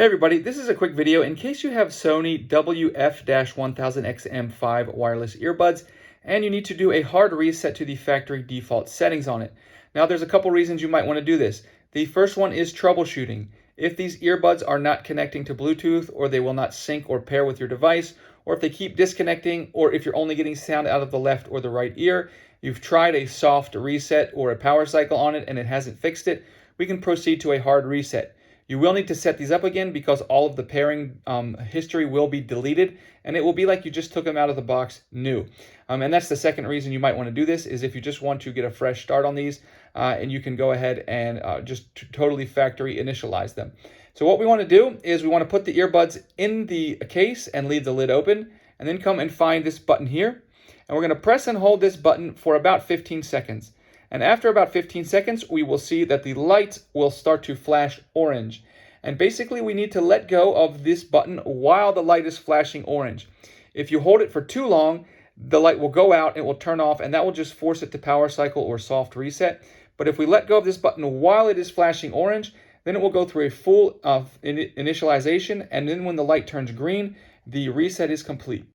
Hey everybody, this is a quick video in case you have Sony WF-1000XM5 wireless earbuds and you need to do a hard reset to the factory default settings on it. Now there's a couple reasons you might want to do this. The first one is troubleshooting. If these earbuds are not connecting to Bluetooth, or they will not sync or pair with your device, or if they keep disconnecting, or if you're only getting sound out of the left or the right ear, you've tried a soft reset or a power cycle on it and it hasn't fixed it, we can proceed to a hard reset. You will need to set these up again because all of the pairing history will be deleted, and it will be like you just took them out of the box new. And that's the second reason you might want to do this, is if you just want to get a fresh start on these, and you can go ahead and just totally factory initialize them. So what we want to do is we want to put the earbuds in the case and leave the lid open, and then come and find this button here. And we're going to press and hold this button for about 15 seconds. And after about 15 seconds, we will see that the lights will start to flash orange. And basically, we need to let go of this button while the light is flashing orange. If you hold it for too long, the light will go out, it will turn off, and that will just force it to power cycle or soft reset. But if we let go of this button while it is flashing orange, then it will go through a full initialization, and then when the light turns green, the reset is complete.